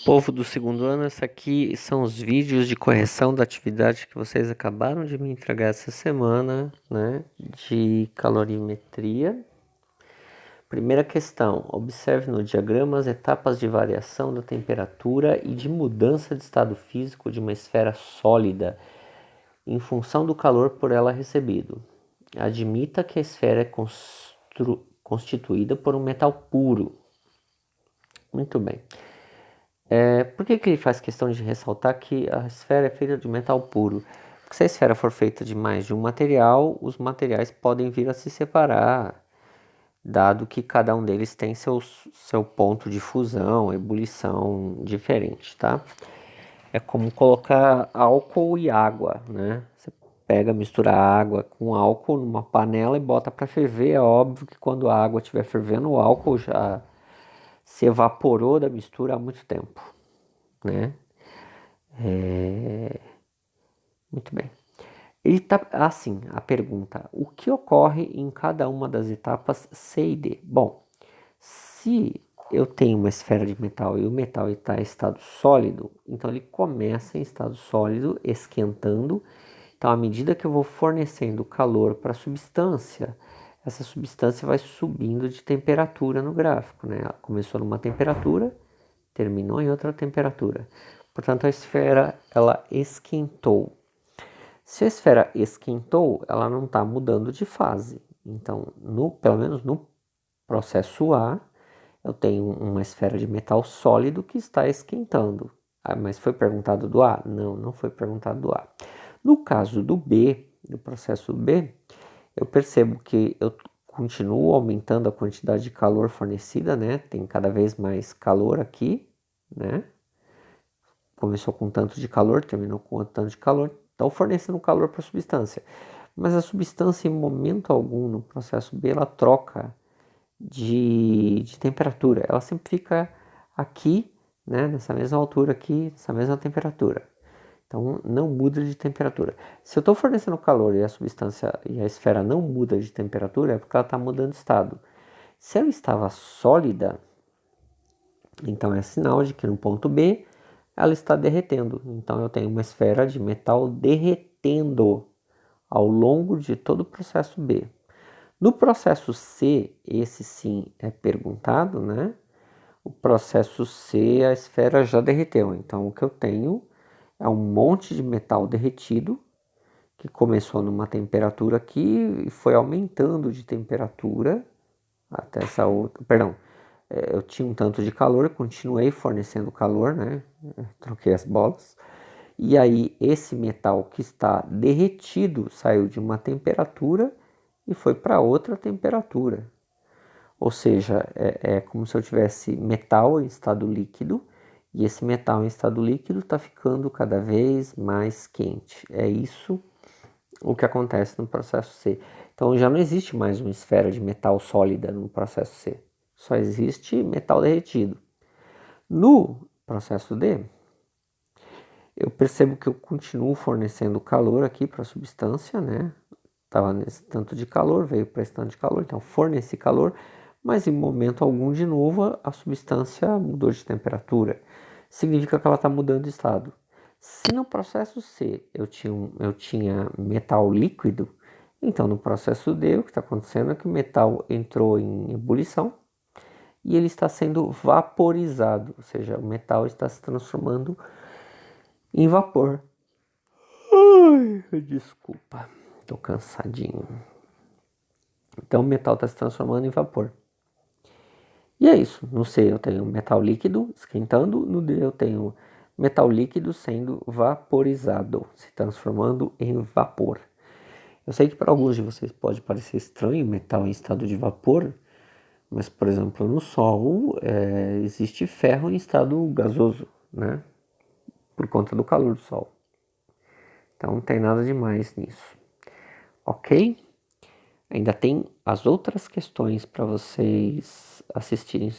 Povo do segundo ano, esse aqui são os vídeos de correção da atividade que vocês acabaram de me entregar essa semana, né? De calorimetria. Primeira questão: observe no diagrama as etapas de variação da temperatura e de mudança de estado físico de uma esfera sólida em função do calor por ela recebido. Admita que a esfera é constituída por um metal puro. Muito bem. Por que ele faz questão de ressaltar que a esfera é feita de metal puro? Porque se a esfera for feita de mais de um material, os materiais podem vir a se separar, dado que cada um deles tem seu ponto de fusão, ebulição diferente, tá? É como colocar álcool e água, né? Você pega, mistura água com álcool numa panela e bota para ferver. É óbvio que quando a água estiver fervendo, o álcool já se evaporou da mistura há muito tempo, né? Muito bem. Ele tá assim, a pergunta: o que ocorre em cada uma das etapas C e D? Bom, se eu tenho uma esfera de metal e o metal está em estado sólido, então ele começa em estado sólido, esquentando. Então, à medida que eu vou fornecendo calor para a substância, essa substância vai subindo de temperatura no gráfico, né? Ela começou numa temperatura, terminou em outra temperatura. Portanto, a esfera ela esquentou. Se a esfera esquentou, ela não está mudando de fase. Então, pelo menos no processo A, eu tenho uma esfera de metal sólido que está esquentando. Ah, mas foi perguntado do A? Não, não foi perguntado do A. No caso do B, do processo B, eu percebo que eu continuo aumentando a quantidade de calor fornecida, né? Tem cada vez mais calor aqui, né? Começou com tanto de calor, terminou com tanto de calor, então fornecendo calor para a substância. Mas a substância, em momento algum, no processo B, ela troca de temperatura. Ela sempre fica aqui, né, nessa mesma altura aqui, nessa mesma temperatura. Então não muda de temperatura. Se eu estou fornecendo calor e a substância e a esfera não muda de temperatura, é porque ela está mudando de estado. Se ela estava sólida, então é sinal de que no ponto B ela está derretendo. Então eu tenho uma esfera de metal derretendo ao longo de todo o processo B. No processo C, esse sim é perguntado, né? O processo C, a esfera já derreteu. Então o que eu tenho é um monte de metal derretido que começou numa temperatura aqui e foi aumentando de temperatura até essa outra. Perdão, eu tinha um tanto de calor, continuei fornecendo calor, né? Troquei as bolas. E aí esse metal que está derretido saiu de uma temperatura e foi para outra temperatura. Ou seja, é como se eu tivesse metal em estado líquido e esse metal em estado líquido está ficando cada vez mais quente. É isso o que acontece no processo C. Então já não existe mais uma esfera de metal sólida no processo C. Só existe metal derretido. No processo D, eu percebo que eu continuo fornecendo calor aqui para a substância, né? Estava nesse tanto de calor, veio para esse tanto de calor, então forneci calor, mas em momento algum de novo a substância mudou de temperatura. Significa que ela está mudando de estado. Se no processo C eu tinha metal líquido, então no processo D o que está acontecendo é que o metal entrou em ebulição e ele está sendo vaporizado, ou seja, o metal está se transformando em vapor. Ai, desculpa, estou cansadinho. Então o metal está se transformando em vapor. E é isso. No C eu tenho metal líquido esquentando, no D eu tenho metal líquido sendo vaporizado, se transformando em vapor. Eu sei que para alguns de vocês pode parecer estranho metal em estado de vapor, mas por exemplo no Sol existe ferro em estado gasoso, né? Por conta do calor do Sol. Então não tem nada demais nisso. Ok? Ainda tem as outras questões para vocês assistirem